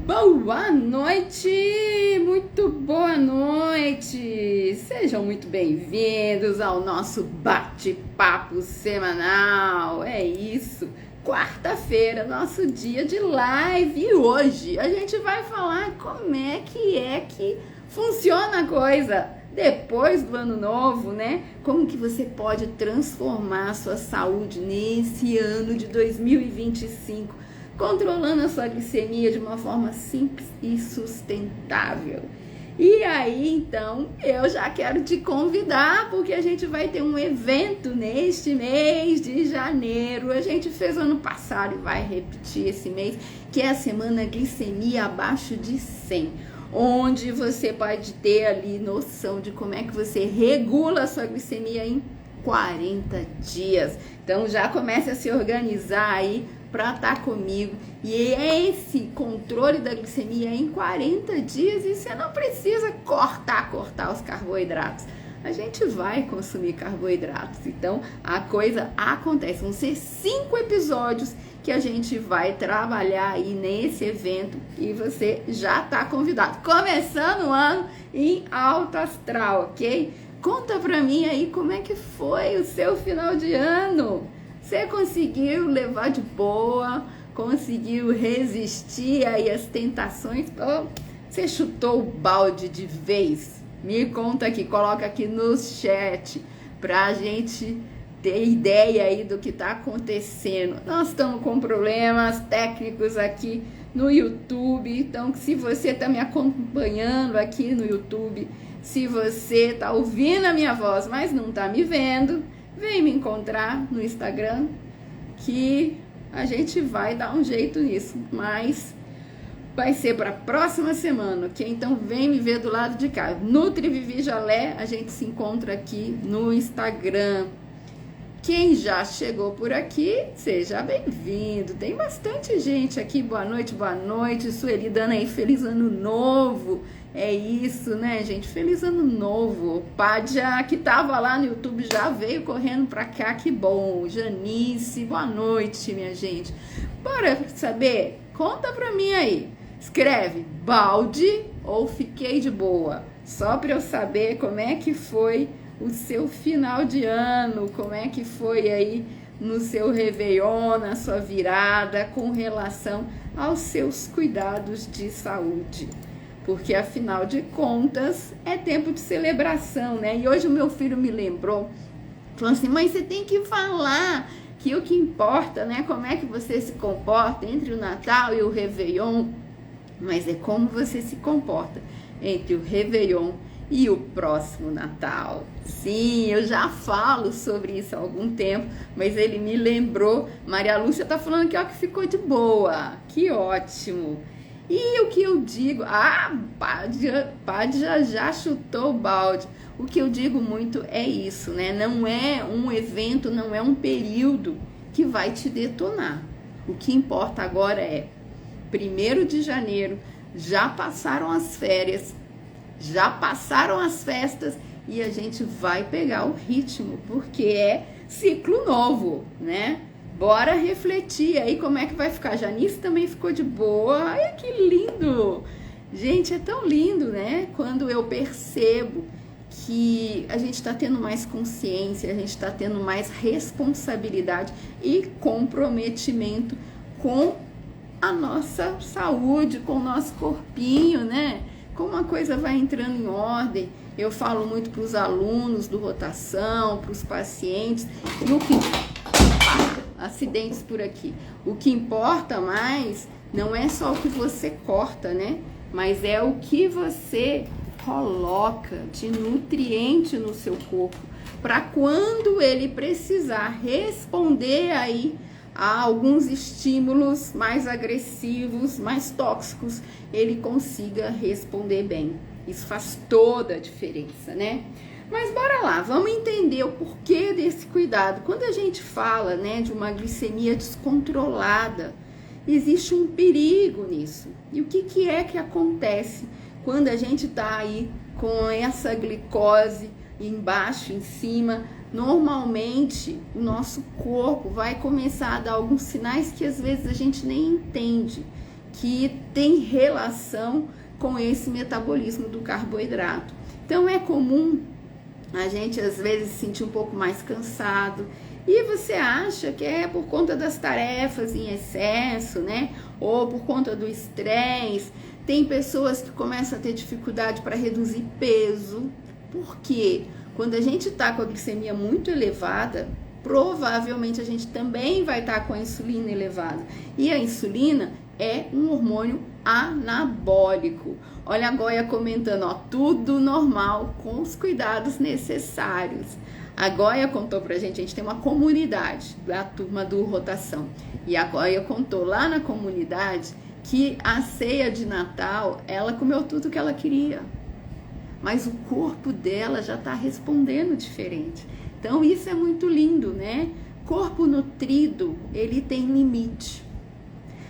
Boa noite, muito boa noite. Sejam muito bem-vindos ao nosso bate-papo semanal. É isso, quarta-feira, nosso dia de live. E hoje a gente vai falar como é que funciona a coisa depois do ano novo, né? Como que você pode transformar a sua saúde nesse ano de 2025, controlando a sua glicemia de uma forma simples e sustentável. E aí, então, eu já quero te convidar, porque a gente vai ter um evento neste mês de janeiro. A gente fez ano passado e vai repetir esse mês, que é a semana Glicemia Abaixo de 100, onde você pode ter ali noção de como é que você regula a sua glicemia em 40 dias. Então, já comece a se organizar aí para estar comigo. E é esse controle da glicemia em 40 dias, e você não precisa cortar os carboidratos. A gente vai consumir carboidratos, então a coisa acontece. Vão ser 5 episódios que a gente vai trabalhar aí nesse evento e você já está convidado. Começando o ano em alto astral, ok? Conta pra mim aí como é que foi o seu final de ano. Você conseguiu levar de boa? Conseguiu resistir aí às tentações? Ou você chutou o balde de vez? Me conta aqui, coloca aqui no chat pra gente ter ideia aí do que tá acontecendo. Nós estamos com problemas técnicos aqui no YouTube, então se você tá me acompanhando aqui no YouTube, se você tá ouvindo a minha voz, mas não tá me vendo, vem me encontrar no Instagram, que a gente vai dar um jeito nisso, mas vai ser para a próxima semana, ok? Então vem me ver do lado de cá. Nutri Vivi Jalé, a gente se encontra aqui no Instagram. Quem já chegou por aqui, seja bem-vindo. Tem bastante gente aqui. Boa noite. Sueli dando aí feliz ano novo. É isso, né, gente? Feliz ano novo. Pádia, que tava lá no YouTube, já veio correndo pra cá, que bom. Janice, boa noite, minha gente. Bora saber? Conta pra mim aí. Escreve balde ou fiquei de boa. Só pra eu saber como é que foi o seu final de ano, como é que foi aí no seu Réveillon, na sua virada, com relação aos seus cuidados de saúde. Porque, afinal de contas, é tempo de celebração, né? E hoje o meu filho me lembrou, falando assim, mãe, você tem que falar que o que importa, né? Como é que você se comporta entre o Natal e o Réveillon, mas é como você se comporta entre o Réveillon e o próximo Natal. Sim, eu já falo sobre isso há algum tempo, mas ele me lembrou. Maria Lúcia tá falando que, ó, que ficou de boa. Que ótimo. E o que eu digo? Pádia já chutou o balde. O que eu digo muito é isso, né? Não é um evento, não é um período que vai te detonar. O que importa agora é 1º de janeiro, já passaram as férias, já passaram as festas e a gente vai pegar o ritmo, porque é ciclo novo, né? Bora refletir aí como é que vai ficar. Janice também ficou de boa. Ai, que lindo! Gente, é tão lindo, né? Quando eu percebo que a gente está tendo mais consciência, a gente está tendo mais responsabilidade e comprometimento com a nossa saúde, com o nosso corpinho, né? Como a coisa vai entrando em ordem. Eu falo muito para os alunos do rotação, para os pacientes, e o que... acidentes por aqui. O que importa mais não é só o que você corta, né? Mas é o que você coloca de nutriente no seu corpo, para quando ele precisar responder aí a alguns estímulos mais agressivos, mais tóxicos, ele consiga responder bem. Isso faz toda a diferença, né? Mas bora lá, vamos entender o porquê desse cuidado. Quando a gente fala, né, de uma glicemia descontrolada, existe um perigo nisso. E o que é que acontece quando a gente tá aí com essa glicose embaixo, em cima? Normalmente, o nosso corpo vai começar a dar alguns sinais que às vezes a gente nem entende. que tem relação com esse metabolismo do carboidrato. Então é comum a gente às vezes se sentir um pouco mais cansado e você acha que é por conta das tarefas em excesso, né? Ou por conta do estresse. Tem pessoas que começam a ter dificuldade para reduzir peso. Por quê? Quando a gente está com a glicemia muito elevada, provavelmente a gente também vai estar com a insulina elevada. E a insulina é um hormônio anabólico. Olha a Goia comentando, ó, tudo normal com os cuidados necessários. A Goia contou pra gente, a gente tem uma comunidade da turma do Rotação. E a Goia contou lá na comunidade que a ceia de Natal, ela comeu tudo que ela queria. Mas o corpo dela já tá respondendo diferente. Então isso é muito lindo, né? Corpo nutrido, ele tem limite.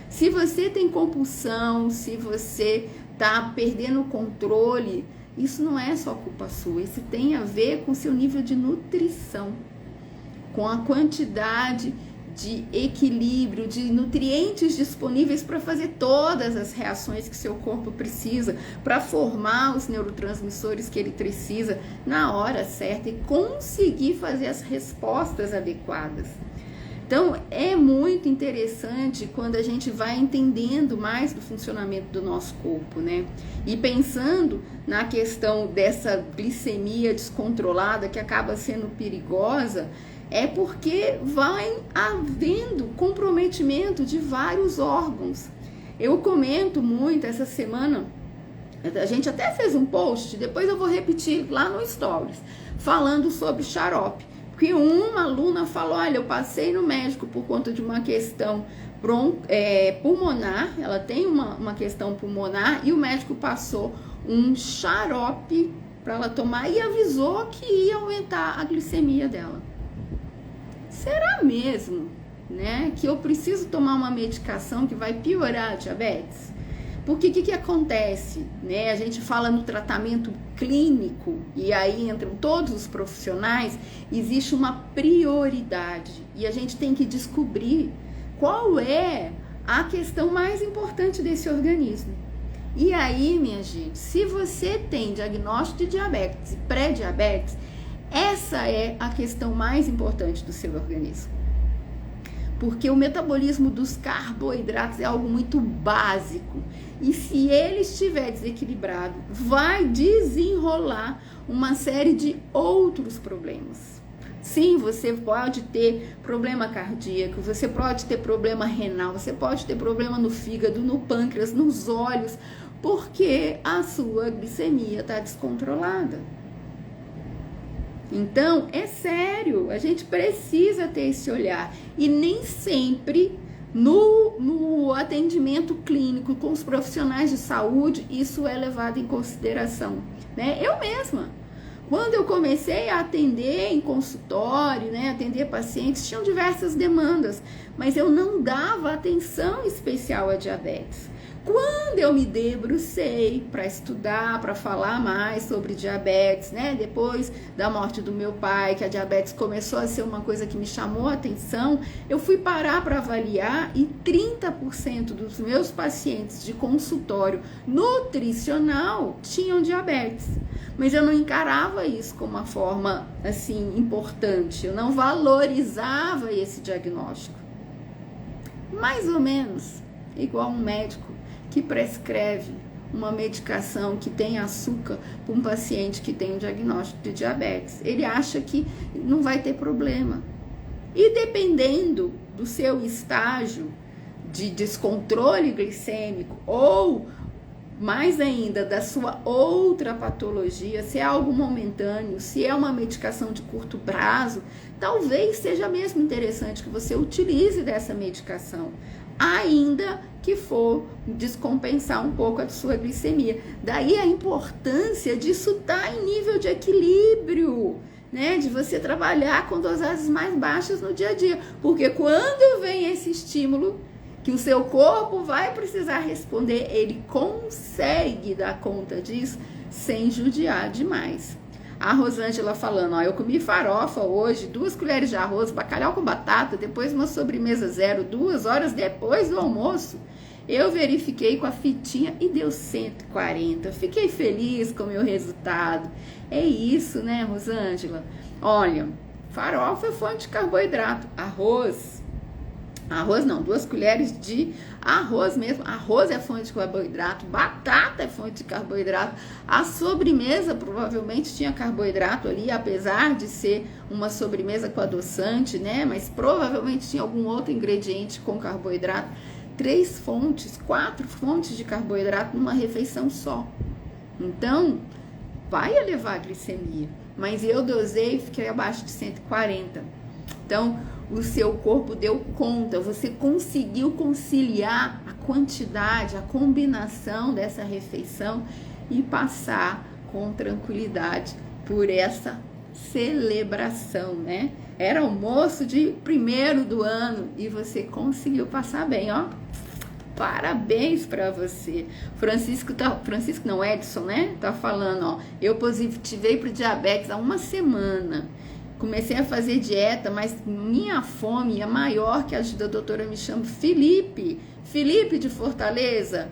Se você tem compulsão, se você tá perdendo o controle, isso não é só culpa sua, isso tem a ver com seu nível de nutrição, com a quantidade de equilíbrio, de nutrientes disponíveis para fazer todas as reações que seu corpo precisa, para formar os neurotransmissores que ele precisa na hora certa e conseguir fazer as respostas adequadas. Então, é muito interessante quando a gente vai entendendo mais do funcionamento do nosso corpo, né? E pensando na questão dessa glicemia descontrolada que acaba sendo perigosa, é porque vai havendo comprometimento de vários órgãos. Eu comento muito essa semana, a gente até fez um post, depois eu vou repetir lá no Stories, falando sobre xarope. Porque uma aluna falou, olha, eu passei no médico por conta de uma questão pulmonar, ela tem uma questão pulmonar, e o médico passou um xarope para ela tomar e avisou que ia aumentar a glicemia dela. Será mesmo, né, que eu preciso tomar uma medicação que vai piorar a diabetes? Porque o que acontece, né? A gente fala no tratamento clínico e aí entram todos os profissionais, existe uma prioridade e a gente tem que descobrir qual é a questão mais importante desse organismo. E aí, minha gente, se você tem diagnóstico de diabetes e pré-diabetes, essa é a questão mais importante do seu organismo. Porque o metabolismo dos carboidratos é algo muito básico. E se ele estiver desequilibrado, vai desenrolar uma série de outros problemas. Sim, você pode ter problema cardíaco, você pode ter problema renal, você pode ter problema no fígado, no pâncreas, nos olhos, porque a sua glicemia está descontrolada. Então, é sério, a gente precisa ter esse olhar. E nem sempre no atendimento clínico com os profissionais de saúde, isso é levado em consideração, né? Eu mesma, quando eu comecei a atender em consultório, né, atender pacientes, tinham diversas demandas, mas eu não dava atenção especial à diabetes. Quando eu me debrucei para estudar, para falar mais sobre diabetes, né? Depois da morte do meu pai, que a diabetes começou a ser uma coisa que me chamou a atenção, eu fui parar para avaliar e 30% dos meus pacientes de consultório nutricional tinham diabetes. Mas eu não encarava isso como uma forma, assim, importante. Eu não valorizava esse diagnóstico. Mais ou menos igual um médico que prescreve uma medicação que tem açúcar para um paciente que tem um diagnóstico de diabetes. Ele acha que não vai ter problema. E dependendo do seu estágio de descontrole glicêmico ou, mais ainda, da sua outra patologia, se é algo momentâneo, se é uma medicação de curto prazo, talvez seja mesmo interessante que você utilize dessa medicação, ainda que for descompensar um pouco a sua glicemia. Daí a importância disso estar em nível de equilíbrio, né? De você trabalhar com dosagens mais baixas no dia a dia. Porque quando vem esse estímulo que o seu corpo vai precisar responder, ele consegue dar conta disso sem judiar demais. A Rosângela falando, ó, eu comi farofa hoje, 2 colheres de arroz, bacalhau com batata, depois uma sobremesa zero, 2 horas depois do almoço. Eu verifiquei com a fitinha e deu 140. Fiquei feliz com o meu resultado. É isso, né, Rosângela? Olha, farofa é fonte de carboidrato. Arroz não, 2 colheres de arroz mesmo. Arroz é fonte de carboidrato, batata é fonte de carboidrato. A sobremesa provavelmente tinha carboidrato ali, apesar de ser uma sobremesa com adoçante, né? Mas provavelmente tinha algum outro ingrediente com carboidrato. 3 fontes, 4 fontes de carboidrato numa refeição só. Então, vai elevar a glicemia. Mas eu dosei e fiquei abaixo de 140. Então, o seu corpo deu conta, você conseguiu conciliar a quantidade, a combinação dessa refeição e passar com tranquilidade por essa celebração, né? Era almoço de 1º do ano e você conseguiu passar bem, ó. Parabéns para você. Francisco não, Edson, né? Tá falando, ó. Eu positivei pro diabetes há 1 semana. Comecei a fazer dieta, mas minha fome é maior que a da doutora. Me chamo Felipe de Fortaleza.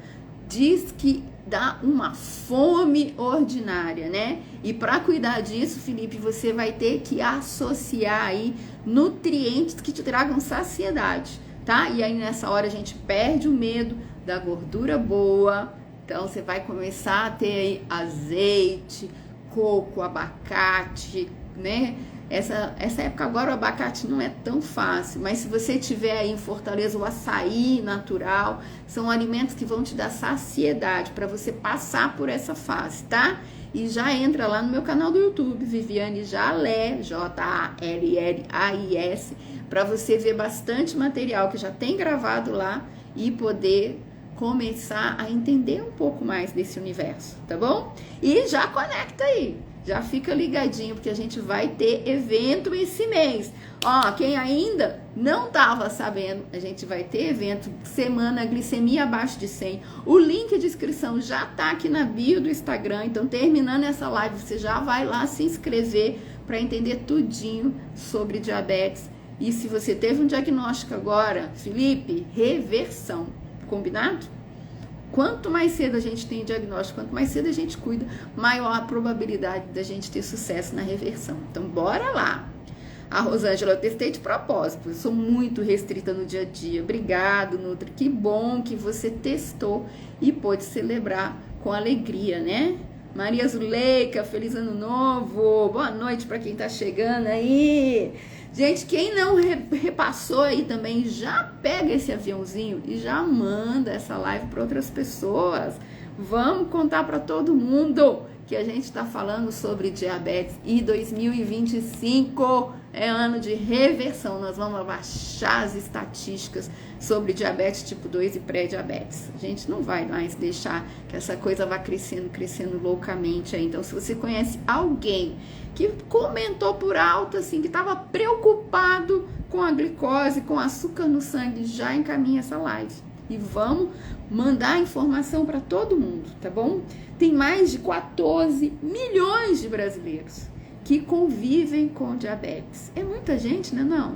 Diz que dá uma fome ordinária, né? E para cuidar disso, Felipe, você vai ter que associar aí nutrientes que te tragam saciedade, tá? E aí nessa hora a gente perde o medo da gordura boa. Então você vai começar a ter aí azeite, coco, abacate, né? Essa época agora o abacate não é tão fácil, mas se você tiver aí em Fortaleza o açaí natural, são alimentos que vão te dar saciedade para você passar por essa fase, tá? E já entra lá no meu canal do YouTube, Viviane Jalais, Jallais, para você ver bastante material que já tem gravado lá e poder começar a entender um pouco mais desse universo, tá bom? E já conecta aí. Já fica ligadinho, porque a gente vai ter evento esse mês. Ó, quem ainda não estava sabendo, a gente vai ter evento semana glicemia abaixo de 100. O link de inscrição já tá aqui na bio do Instagram. Então, terminando essa live, você já vai lá se inscrever para entender tudinho sobre diabetes. E se você teve um diagnóstico agora, Felipe, reversão. Combinado? Quanto mais cedo a gente tem diagnóstico, quanto mais cedo a gente cuida, maior a probabilidade da gente ter sucesso na reversão. Então, bora lá. A Rosângela, eu testei de propósito, eu sou muito restrita no dia a dia. Obrigado, Nutri. Que bom que você testou e pôde celebrar com alegria, né? Maria Zuleika, feliz ano novo. Boa noite para quem tá chegando aí. Gente, quem não repassou aí também, já pega esse aviãozinho e já manda essa live para outras pessoas. Vamos contar para todo mundo que a gente está falando sobre diabetes e 2025 é ano de reversão. Nós vamos abaixar as estatísticas sobre diabetes tipo 2 e pré-diabetes. A gente não vai mais deixar que essa coisa vá crescendo loucamente aí. Então, se você conhece alguém que comentou por alto, assim, que estava preocupado com a glicose, com açúcar no sangue, já encaminha essa live. E vamos mandar informação para todo mundo, tá bom? Tem mais de 14 milhões de brasileiros que convivem com diabetes. É muita gente, né? Não.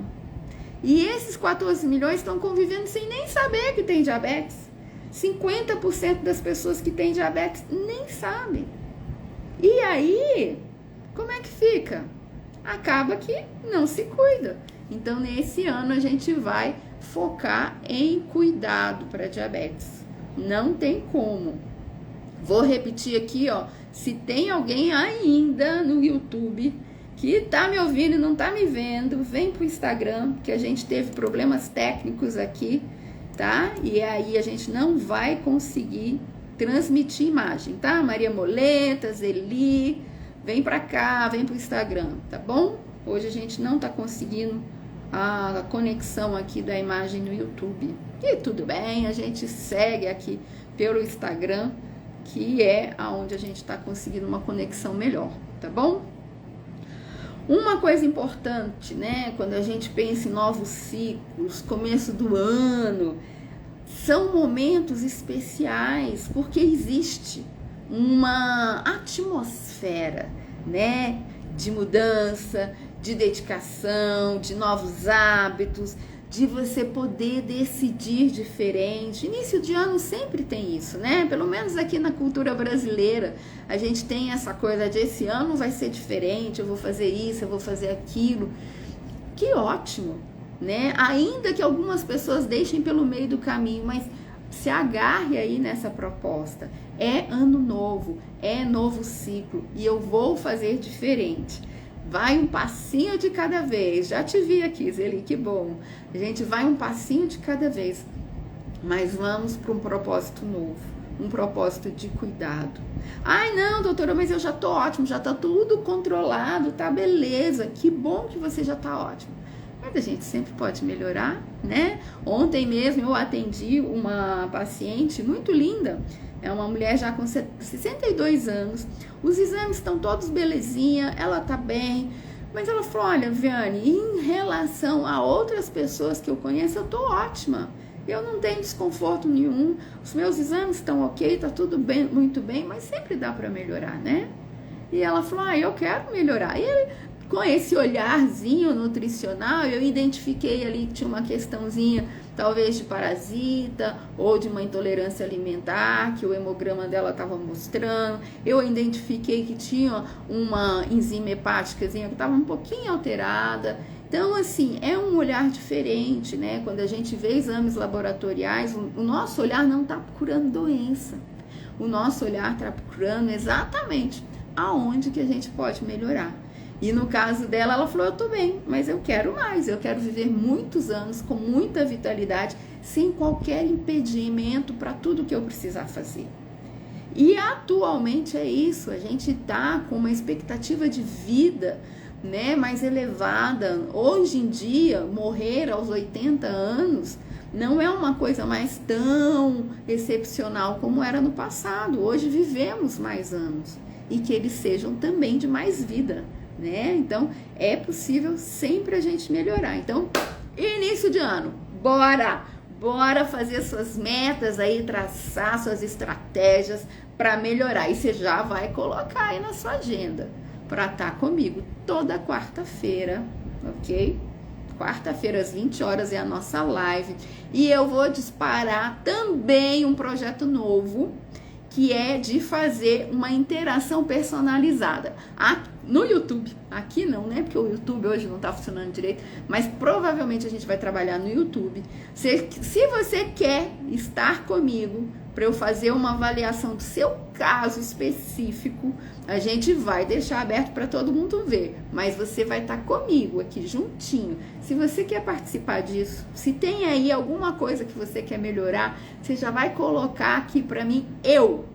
E esses 14 milhões estão convivendo sem nem saber que tem diabetes. 50% das pessoas que têm diabetes nem sabem. E aí, como é que fica? Acaba que não se cuida. Então, nesse ano, a gente vai focar em cuidado para diabetes. Não tem como. Vou repetir aqui, ó. Se tem alguém ainda no YouTube que tá me ouvindo e não tá me vendo, vem pro Instagram, que a gente teve problemas técnicos aqui, tá? E aí a gente não vai conseguir transmitir imagem, tá? Maria Moletas, Eli, vem pra cá, vem pro Instagram, tá bom? Hoje a gente não tá conseguindo a conexão aqui da imagem no YouTube. E tudo bem, a gente segue aqui pelo Instagram, que é aonde a gente está conseguindo uma conexão melhor, tá bom? Uma coisa importante, né, quando a gente pensa em novos ciclos, começo do ano, são momentos especiais, porque existe uma atmosfera, né, de mudança, de dedicação, de novos hábitos, de você poder decidir diferente. Início de ano sempre tem isso, né? Pelo menos aqui na cultura brasileira, a gente tem essa coisa de esse ano vai ser diferente, eu vou fazer isso, eu vou fazer aquilo. Que ótimo, né? Ainda que algumas pessoas deixem pelo meio do caminho, mas se agarre aí nessa proposta. É ano novo, é novo ciclo e eu vou fazer diferente. Vai um passinho de cada vez. Já te vi aqui, Zeli, que bom. A gente vai um passinho de cada vez. Mas vamos para um propósito novo. Um propósito de cuidado. Ai, não, doutora, mas eu já tô ótimo. Já tá tudo controlado, tá beleza. Que bom que você já tá ótimo. Mas a gente sempre pode melhorar, né? Ontem mesmo eu atendi uma paciente muito linda. É uma mulher já com 62 anos. Os exames estão todos belezinha, ela tá bem. Mas ela falou, olha, Viane, em relação a outras pessoas que eu conheço, eu tô ótima. Eu não tenho desconforto nenhum. Os meus exames estão ok, tá tudo bem, muito bem, mas sempre dá para melhorar, né? E ela falou, eu quero melhorar. E com esse olharzinho nutricional, eu identifiquei ali que tinha uma questãozinha, talvez de parasita ou de uma intolerância alimentar, que o hemograma dela estava mostrando. Eu identifiquei que tinha uma enzima hepáticazinha que estava um pouquinho alterada. Então, assim, é um olhar diferente, né? Quando a gente vê exames laboratoriais, o nosso olhar não está procurando doença. O nosso olhar está procurando exatamente aonde que a gente pode melhorar. E no caso dela, ela falou, eu tô bem, mas eu quero mais, eu quero viver muitos anos com muita vitalidade, sem qualquer impedimento para tudo que eu precisar fazer. E atualmente é isso, a gente tá com uma expectativa de vida, né, mais elevada. Hoje em dia, morrer aos 80 anos não é uma coisa mais tão excepcional como era no passado. Hoje vivemos mais anos e que eles sejam também de mais vida, né? Então, é possível sempre a gente melhorar. Então, início de ano, bora fazer suas metas aí, traçar suas estratégias para melhorar. E você já vai colocar aí na sua agenda para estar comigo toda quarta-feira, ok? Quarta-feira às 20 horas é a nossa live. E eu vou disparar também um projeto novo, que é de fazer uma interação personalizada no YouTube. Aqui não, né? Porque o YouTube hoje não tá funcionando direito, mas provavelmente a gente vai trabalhar no YouTube. Se você quer estar comigo para eu fazer uma avaliação do seu caso específico, a gente vai deixar aberto para todo mundo ver, mas você vai estar comigo aqui juntinho. Se você quer participar disso, se tem aí alguma coisa que você quer melhorar, você já vai colocar aqui para mim,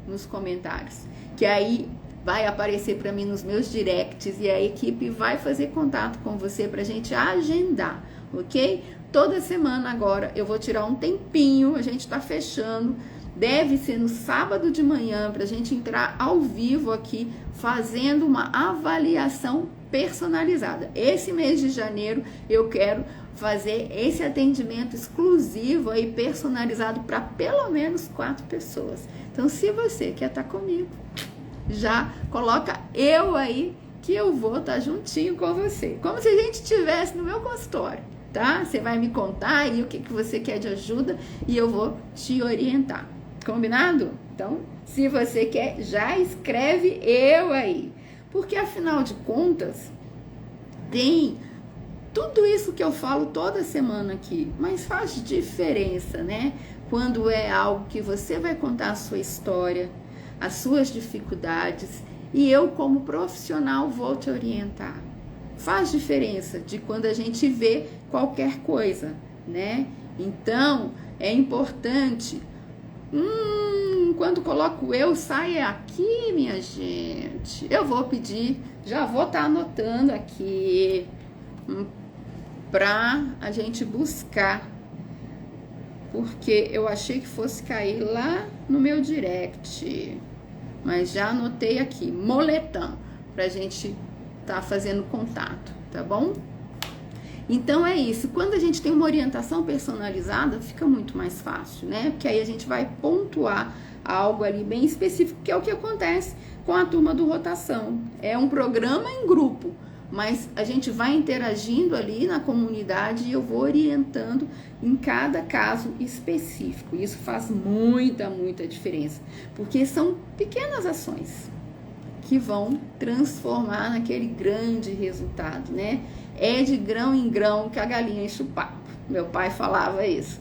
nos comentários, que aí vai aparecer para mim nos meus directs e a equipe vai fazer contato com você para a gente agendar, ok? Toda semana agora eu vou tirar um tempinho, a gente está fechando. Deve ser no sábado de manhã para a gente entrar ao vivo aqui fazendo uma avaliação personalizada. Esse mês de janeiro eu quero fazer esse atendimento exclusivo aí personalizado para pelo menos 4 pessoas. Então, se você quer estar comigo, já coloca eu aí que eu vou estar juntinho com você, como se a gente estivesse no meu consultório, tá? Você vai me contar aí o que você quer de ajuda e eu vou te orientar. Combinado? Então, se você quer, já escreve eu aí. Porque, afinal de contas, tem tudo isso que eu falo toda semana aqui, mas faz diferença, né? Quando é algo que você vai contar a sua história, as suas dificuldades, e eu, como profissional, vou te orientar. Faz diferença de quando a gente vê qualquer coisa, né? Então, é importante... quando coloco eu, sai aqui, minha gente. Eu vou pedir, já vou estar anotando aqui pra a gente buscar, porque eu achei que fosse cair lá no meu direct, mas já anotei aqui, Moletan, pra gente estar fazendo contato, tá bom? Então é isso, quando a gente tem uma orientação personalizada, fica muito mais fácil, né? Porque aí a gente vai pontuar algo ali bem específico, que é o que acontece com a turma do Rotação. É um programa em grupo, mas a gente vai interagindo ali na comunidade e eu vou orientando em cada caso específico. Isso faz muita diferença, porque são pequenas ações que vão transformar naquele grande resultado, né? É de grão em grão que a galinha enche o papo. Meu pai falava isso,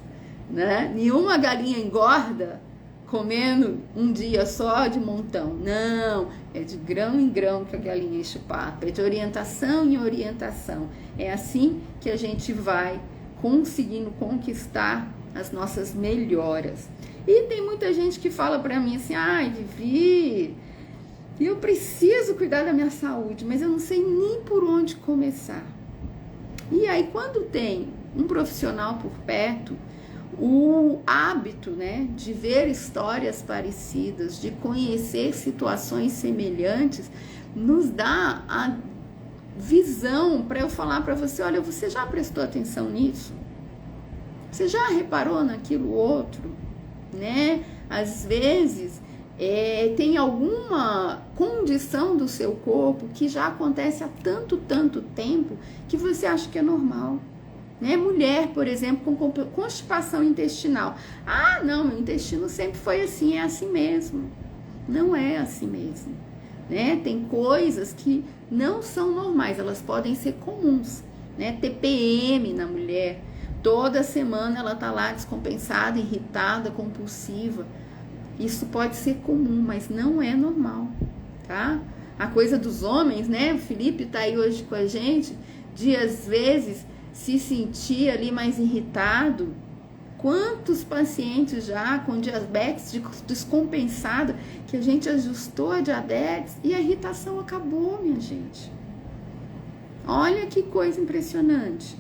né? Nenhuma galinha engorda comendo um dia só de montão. Não, é de grão em grão que a galinha enche o papo. É de orientação em orientação. É assim que a gente vai conseguindo conquistar as nossas melhoras. E tem muita gente que fala pra mim assim, ai, Vivi, eu preciso cuidar da minha saúde, mas eu não sei nem por onde começar. E aí, quando tem um profissional por perto, o hábito, né, de ver histórias parecidas, de conhecer situações semelhantes, nos dá a visão para eu falar para você, olha, você já prestou atenção nisso? Você já reparou naquilo outro? Né? Às vezes tem alguma condição do seu corpo que já acontece há tanto tempo que você acha que é normal. Né? Mulher, por exemplo, com constipação intestinal. Ah, não, meu intestino sempre foi assim, é assim mesmo. Não é assim mesmo. Né? Tem coisas que não são normais, elas podem ser comuns. Né? TPM na mulher, toda semana ela tá lá descompensada, irritada, compulsiva. Isso pode ser comum, mas não é normal, tá? A coisa dos homens, né? O Felipe tá aí hoje com a gente, de às vezes se sentir ali mais irritado. Quantos pacientes já com diabetes descompensada que a gente ajustou a diabetes e a irritação acabou, minha gente. Olha que coisa impressionante.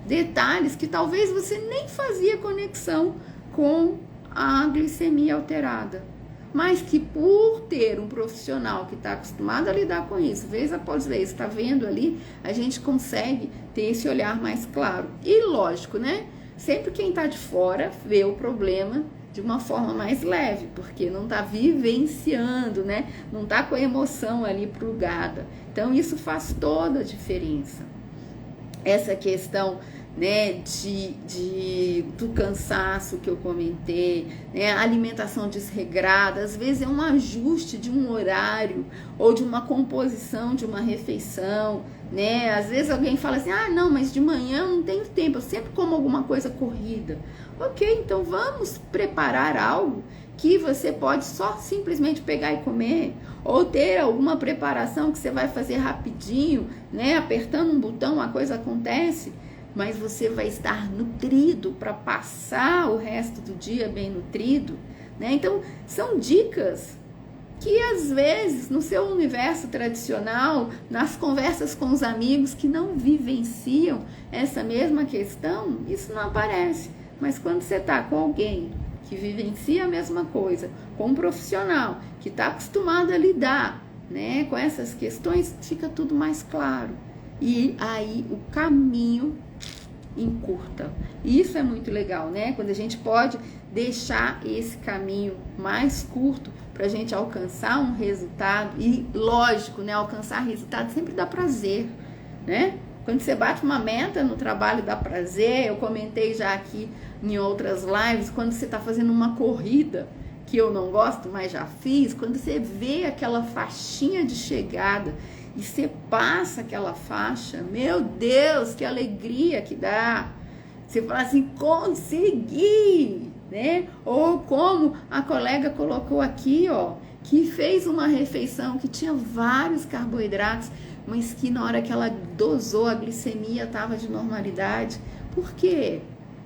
Detalhes que talvez você nem fazia conexão com a glicemia alterada, mas que por ter um profissional que está acostumado a lidar com isso, vez após vez, está vendo ali, a gente consegue ter esse olhar mais claro. E lógico, né? Sempre quem está de fora vê o problema de uma forma mais leve, porque não está vivenciando, né? Não está com a emoção ali plugada. Então isso faz toda a diferença. Essa questão, né, do cansaço que eu comentei, né, alimentação desregrada, às vezes é um ajuste de um horário ou de uma composição de uma refeição, né? Às vezes alguém fala assim, ah, não, mas de manhã eu não tenho tempo, eu sempre como alguma coisa corrida. Ok, então vamos preparar algo que você pode só simplesmente pegar e comer, ou ter alguma preparação que você vai fazer rapidinho, né? Apertando um botão a coisa acontece, mas você vai estar nutrido para passar o resto do dia bem nutrido, né? Então, são dicas que às vezes no seu universo tradicional, nas conversas com os amigos que não vivenciam essa mesma questão, isso não aparece. Mas quando você está com alguém que vivencia a mesma coisa, com um profissional que está acostumado a lidar, né, com essas questões, fica tudo mais claro. E aí o caminho encurta. Isso é muito legal, né? Quando a gente pode deixar esse caminho mais curto para a gente alcançar um resultado. E lógico, né? Alcançar resultado sempre dá prazer, né? Quando você bate uma meta no trabalho dá prazer. Eu comentei já aqui em outras lives, quando você está fazendo uma corrida, que eu não gosto, mas já fiz, quando você vê aquela faixinha de chegada e você passa aquela faixa, meu Deus, que alegria que dá. Você fala assim, consegui, né? Ou como a colega colocou aqui, ó, que fez uma refeição que tinha vários carboidratos, mas que na hora que ela dosou a glicemia estava de normalidade. Por quê?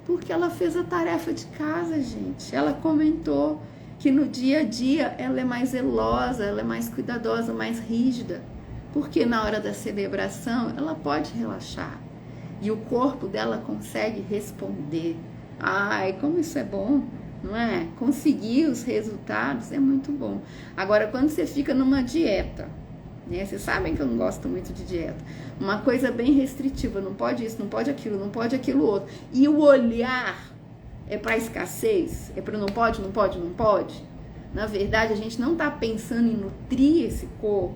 Porque ela fez a tarefa de casa, gente. Ela comentou que no dia a dia ela é mais zelosa, ela é mais cuidadosa, mais rígida. Porque na hora da celebração ela pode relaxar. E o corpo dela consegue responder. Ai, como isso é bom, não é? Conseguir os resultados é muito bom. Agora, quando você fica numa dieta, né? Vocês sabem que eu não gosto muito de dieta. Uma coisa bem restritiva, não pode isso, não pode aquilo, não pode aquilo outro. E o olhar é para escassez, é para não pode, não pode, não pode. Na verdade, a gente não está pensando em nutrir esse corpo,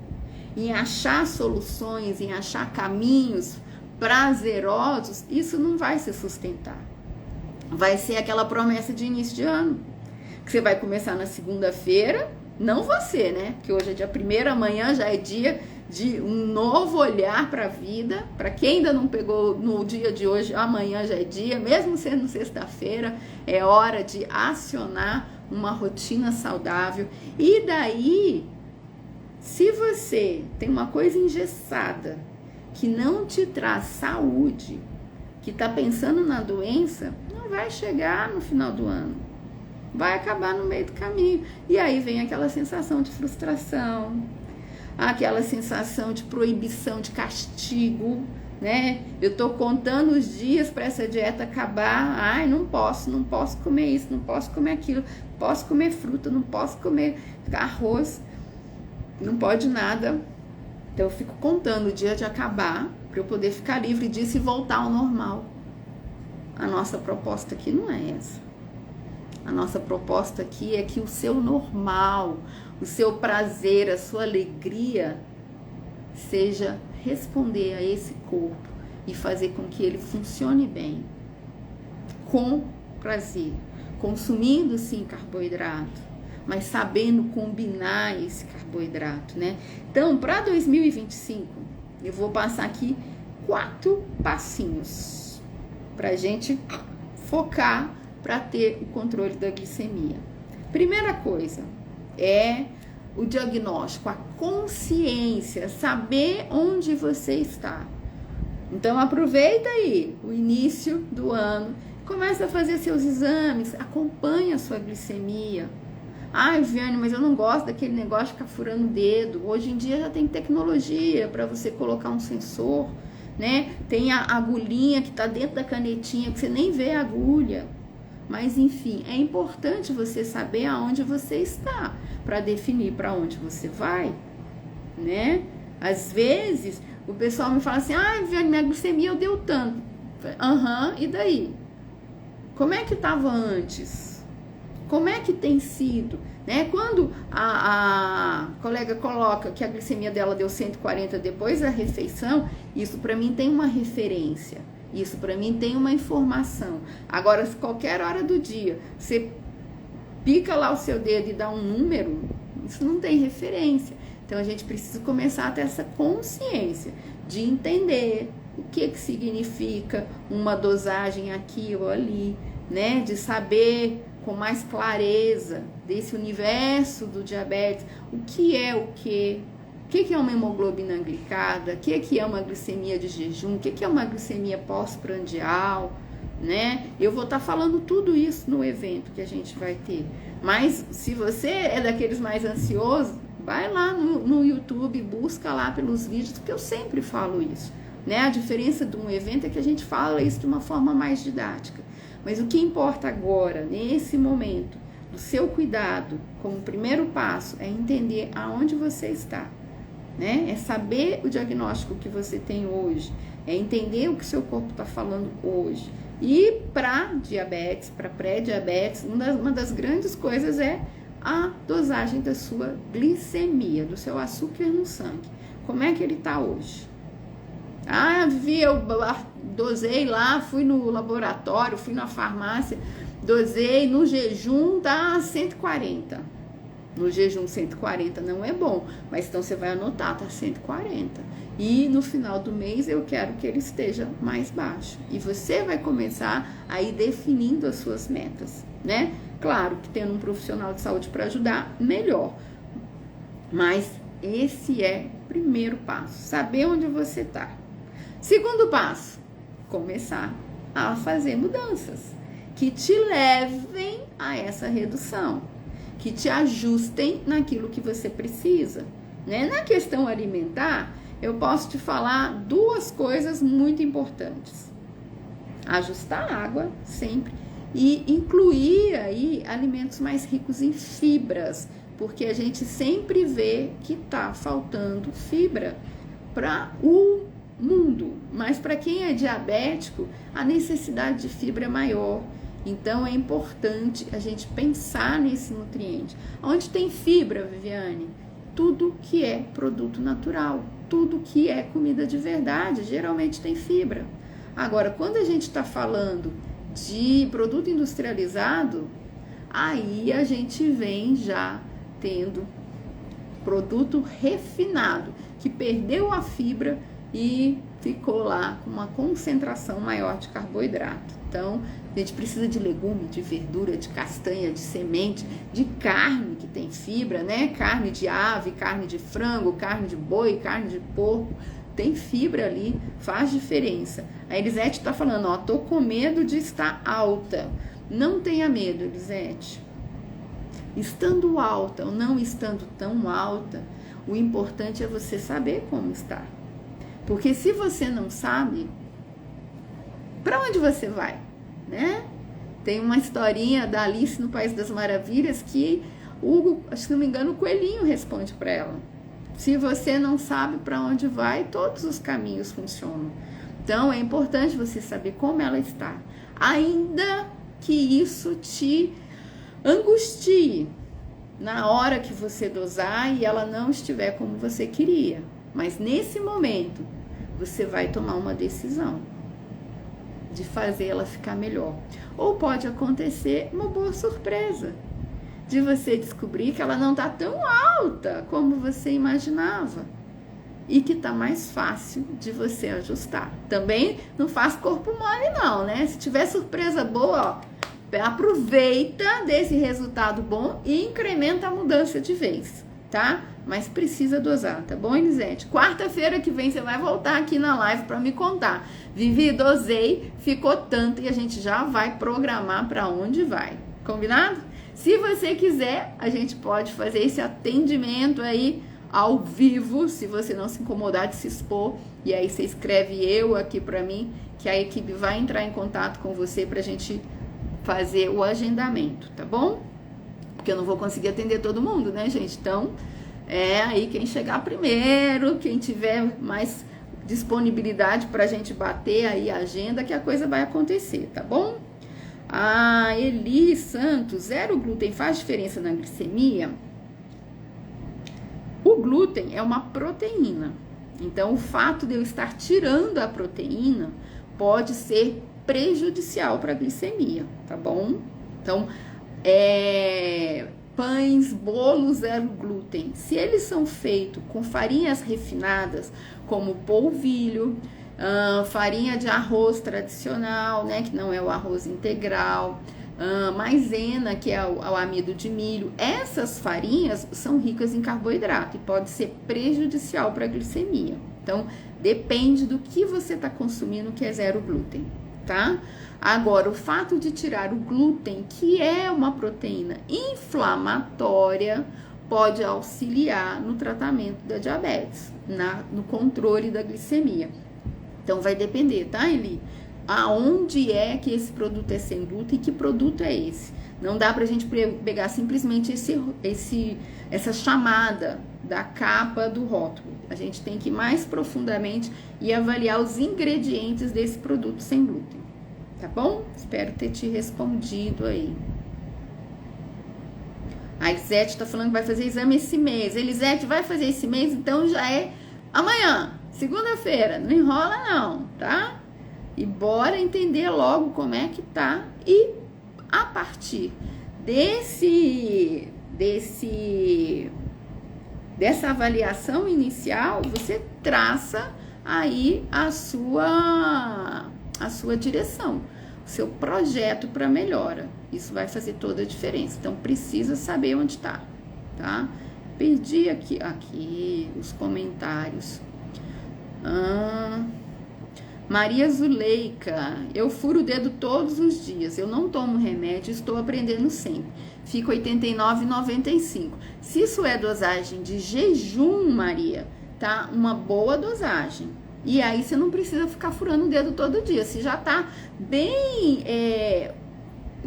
em achar soluções, em achar caminhos prazerosos, isso não vai se sustentar. Vai ser aquela promessa de início de ano, que você vai começar na segunda-feira, não você, né? Que hoje é dia 1º, amanhã já é dia de um novo olhar para a vida. Para quem ainda não pegou no dia de hoje, amanhã já é dia, mesmo sendo sexta-feira, é hora de acionar uma rotina saudável. E daí, se você tem uma coisa engessada que não te traz saúde, que está pensando na doença, não vai chegar no final do ano. Vai acabar no meio do caminho. E aí vem aquela sensação de frustração, aquela sensação de proibição, de castigo, né? Eu tô contando os dias para essa dieta acabar. Ai, não posso comer isso, não posso comer aquilo, não posso comer fruta, não posso comer arroz, não pode nada. Então eu fico contando o dia de acabar para eu poder ficar livre disso e voltar ao normal. A nossa proposta aqui não é essa. A nossa proposta aqui é que o seu normal, o seu prazer, a sua alegria seja responder a esse corpo e fazer com que ele funcione bem, com prazer, consumindo sim carboidrato, mas sabendo combinar esse carboidrato, né? Então, para 2025, eu vou passar aqui 4 passinhos para a gente focar para ter o controle da glicemia. Primeira coisa é o diagnóstico, a consciência, saber onde você está. Então aproveita aí o início do ano, começa a fazer seus exames, acompanha a sua glicemia. Ai, Viane, mas eu não gosto daquele negócio de ficar furando o dedo. Hoje em dia já tem tecnologia para você colocar um sensor, né? Tem a agulhinha que está dentro da canetinha, que você nem vê a agulha. Mas, enfim, é importante você saber aonde você está para definir para onde você vai, né? Às vezes, o pessoal me fala assim, minha glicemia eu deu tanto. E daí? Como é que estava antes? Como é que tem sido? Né? Quando a colega coloca que a glicemia dela deu 140 depois da refeição, isso para mim tem uma referência. Isso para mim tem uma informação. Agora, se qualquer hora do dia você pica lá o seu dedo e dá um número, isso não tem referência. Então a gente precisa começar a ter essa consciência de entender o que significa uma dosagem aqui ou ali, né? De saber com mais clareza desse universo do diabetes, o que é o que é uma hemoglobina glicada, o que é uma glicemia de jejum, o que é uma glicemia pós-prandial, né? Eu vou estar falando tudo isso no evento que a gente vai ter. Mas se você é daqueles mais ansiosos, vai lá no YouTube, busca lá pelos vídeos, porque eu sempre falo isso, né? A diferença de um evento é que a gente fala isso de uma forma mais didática. Mas o que importa agora, nesse momento, do seu cuidado, como primeiro passo, é entender aonde você está. Né? É saber o diagnóstico que você tem hoje, é entender o que seu corpo está falando hoje. E para diabetes, para pré-diabetes, uma das grandes coisas é a dosagem da sua glicemia, do seu açúcar no sangue. Como é que ele está hoje? Eu dosei lá, fui no laboratório, fui na farmácia, dosei no jejum, tá 140. No jejum 140 não é bom, mas então você vai anotar, tá 140. E no final do mês eu quero que ele esteja mais baixo. E você vai começar a ir definindo as suas metas, né? Claro que tendo um profissional de saúde para ajudar, melhor. Mas esse é o primeiro passo, saber onde você tá. Segundo passo, começar a fazer mudanças que te levem a essa redução, que te ajustem naquilo que você precisa, né? Na questão alimentar, eu posso te falar 2 coisas muito importantes. Ajustar a água sempre e incluir aí alimentos mais ricos em fibras, porque a gente sempre vê que tá faltando fibra para o mundo, mas para quem é diabético, a necessidade de fibra é maior. Então, é importante a gente pensar nesse nutriente. Onde tem fibra, Viviane? tudo que é produto natural, tudo que é comida de verdade, geralmente tem fibra. Agora, quando a gente está falando de produto industrializado, aí a gente vem já tendo produto refinado, que perdeu a fibra e ficou lá com uma concentração maior de carboidrato. Então, a gente precisa de legume, de verdura, de castanha, de semente, de carne que tem fibra, né? Carne de ave, carne de frango, carne de boi, carne de porco. Tem fibra ali, faz diferença. A Elisete está falando, ó, tô com medo de estar alta. Não tenha medo, Elisete. Estando alta ou não estando tão alta, o importante é você saber como está. Porque se você não sabe, para onde você vai, né? Tem uma historinha da Alice no País das Maravilhas que Hugo, acho que se não me engano, o coelhinho responde para ela. Se você não sabe para onde vai, todos os caminhos funcionam. Então, é importante você saber como ela está. Ainda que isso te angustie na hora que você dosar e ela não estiver como você queria. Mas nesse momento, você vai tomar uma decisão de fazer ela ficar melhor. Ou pode acontecer uma boa surpresa, de você descobrir que ela não está tão alta como você imaginava e que está mais fácil de você ajustar. Também não faz corpo mole não, né? Se tiver surpresa boa, ó, aproveita desse resultado bom e incrementa a mudança de vez, tá? Mas precisa dosar, tá bom, Elisete? Quarta-feira que vem você vai voltar aqui na live para me contar. Vivi, dosei, ficou tanto e a gente já vai programar para onde vai. Combinado? Se você quiser, a gente pode fazer esse atendimento aí ao vivo, se você não se incomodar de se expor. E aí você escreve eu aqui para mim, que a equipe vai entrar em contato com você pra gente fazer o agendamento, tá bom? Porque eu não vou conseguir atender todo mundo, né, gente? Então, aí quem chegar primeiro, quem tiver mais disponibilidade pra gente bater aí a agenda, que a coisa vai acontecer, tá bom? A Eli Santos, 0 glúten faz diferença na glicemia? O glúten é uma proteína. Então, o fato de eu estar tirando a proteína pode ser prejudicial para a glicemia, tá bom? Então, pães, bolos 0 glúten, se eles são feitos com farinhas refinadas, como polvilho, farinha de arroz tradicional, né, que não é o arroz integral, maisena, que é o amido de milho, essas farinhas são ricas em carboidrato e pode ser prejudicial para a glicemia. Então, depende do que você está consumindo que é 0 glúten, tá? Agora, o fato de tirar o glúten, que é uma proteína inflamatória, pode auxiliar no tratamento da diabetes, no controle da glicemia. Então, vai depender, tá, Eli? Aonde é que esse produto é sem glúten e que produto é esse? Não dá pra gente pegar simplesmente essa chamada da capa do rótulo. A gente tem que ir mais profundamente e avaliar os ingredientes desse produto sem glúten. Tá bom? Espero ter te respondido aí. A Elisete tá falando que vai fazer exame esse mês. Elisete, vai fazer esse mês? Então já é amanhã, segunda-feira. Não enrola não, tá? E bora entender logo como é que tá. E a partir dessa avaliação inicial, você traça aí a sua direção, o seu projeto para melhora. Isso vai fazer toda a diferença. Então, precisa saber onde tá, tá? Perdi aqui os comentários. Maria Zuleika, eu furo o dedo todos os dias, eu não tomo remédio, estou aprendendo sempre. Fica R$ 89,95. Se isso é dosagem de jejum, Maria, tá? Uma boa dosagem. E aí você não precisa ficar furando o dedo todo dia. Se já tá bem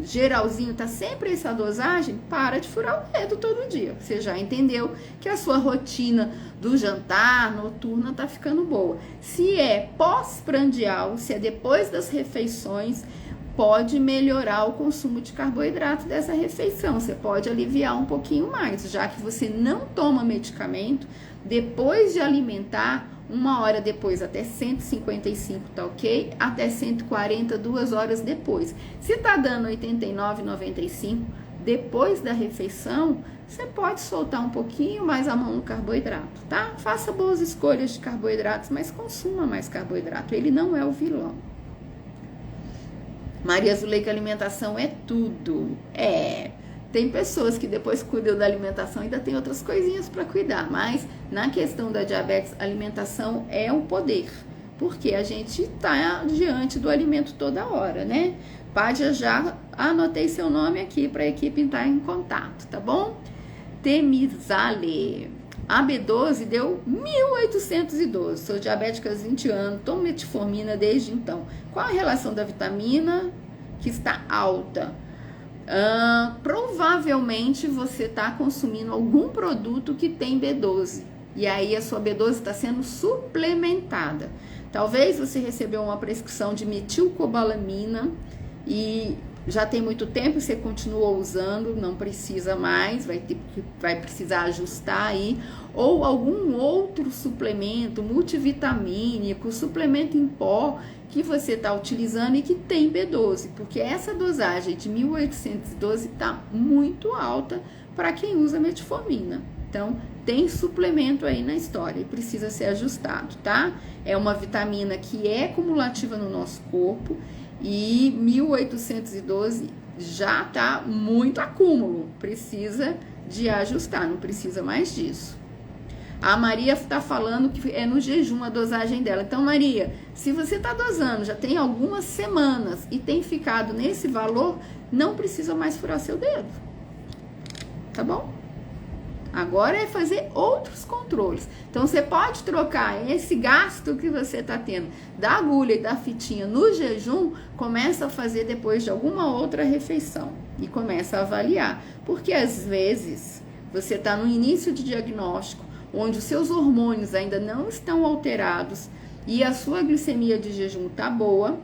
geralzinho, tá sempre essa dosagem, para de furar o dedo todo dia. Você já entendeu que a sua rotina do jantar, noturna, tá ficando boa. Se é pós-prandial, se é depois das refeições, pode melhorar o consumo de carboidrato dessa refeição. Você pode aliviar um pouquinho mais, já que você não toma medicamento, depois de alimentar, 1 hora depois, até 155, tá ok? Até 140, 2 horas depois. Se tá dando 89,95 depois da refeição, você pode soltar um pouquinho mais a mão no carboidrato, tá? Faça boas escolhas de carboidratos, mas consuma mais carboidrato, ele não é o vilão. Maria Zuleika, alimentação é tudo. Tem pessoas que depois cuidam da alimentação e ainda tem outras coisinhas para cuidar, mas na questão da diabetes, alimentação é um poder, porque a gente está diante do alimento toda hora, né? Pádia, já anotei seu nome aqui para a equipe entrar em contato, tá bom? Temizale, a B12 deu 1812, sou diabética há 20 anos, tomo metformina desde então. Qual a relação da vitamina que está alta? Provavelmente você está consumindo algum produto que tem B12 e aí a sua B12 está sendo suplementada. Talvez você recebeu uma prescrição de metilcobalamina e já tem muito tempo, você continuou usando, não precisa mais, vai precisar ajustar aí, ou algum outro suplemento multivitamínico, suplemento em pó que você está utilizando e que tem B12, porque essa dosagem de 1812 está muito alta para quem usa metformina. Então, tem suplemento aí na história e precisa ser ajustado, tá? É uma vitamina que é cumulativa no nosso corpo e 1812 já tá muito acúmulo, precisa de ajustar, não precisa mais disso. A Maria está falando que é no jejum a dosagem dela. Então, Maria, se você está dosando, já tem algumas semanas e tem ficado nesse valor, não precisa mais furar seu dedo, tá bom? Agora é fazer outros controles. Então, você pode trocar esse gasto que você está tendo da agulha e da fitinha no jejum, começa a fazer depois de alguma outra refeição e começa a avaliar. Porque, às vezes, você está no início de diagnóstico, onde os seus hormônios ainda não estão alterados e a sua glicemia de jejum está boa,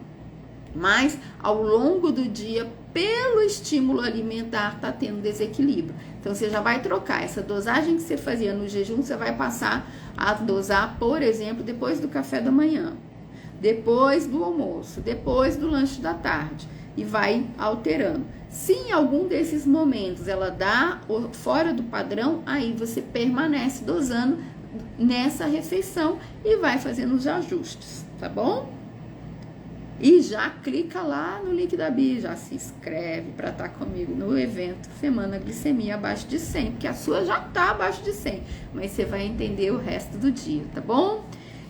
mas ao longo do dia, pelo estímulo alimentar, está tendo desequilíbrio. Então, você já vai trocar essa dosagem que você fazia no jejum, você vai passar a dosar, por exemplo, depois do café da manhã, depois do almoço, depois do lanche da tarde, e vai alterando. Se em algum desses momentos ela dá fora do padrão, aí você permanece dosando nessa refeição e vai fazendo os ajustes, tá bom? E já clica lá no link da Bi, já se inscreve para estar comigo no evento Semana Glicemia abaixo de 100, porque a sua já está abaixo de 100, mas você vai entender o resto do dia, tá bom?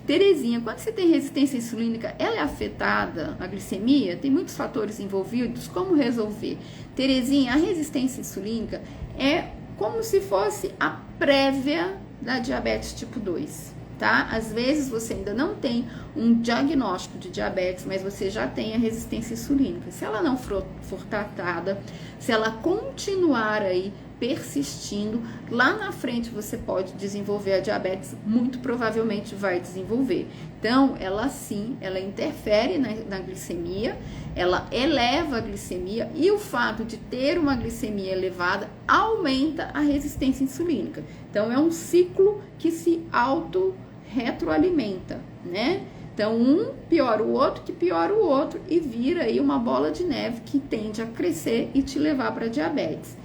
Terezinha, quando você tem resistência insulínica, ela é afetada, a glicemia? Tem muitos fatores envolvidos, como resolver? Terezinha, a resistência insulínica é como se fosse a prévia da diabetes tipo 2. Tá? Às vezes você ainda não tem um diagnóstico de diabetes, mas você já tem a resistência insulínica. Se ela não for tratada, se ela continuar aí persistindo, lá na frente você pode desenvolver a diabetes, muito provavelmente vai desenvolver. Então, ela sim, ela interfere na glicemia, ela eleva a glicemia e o fato de ter uma glicemia elevada aumenta a resistência insulínica. Então, é um ciclo que se retroalimenta, né? Então, um piora o outro, que piora o outro e vira aí uma bola de neve que tende a crescer e te levar para diabetes.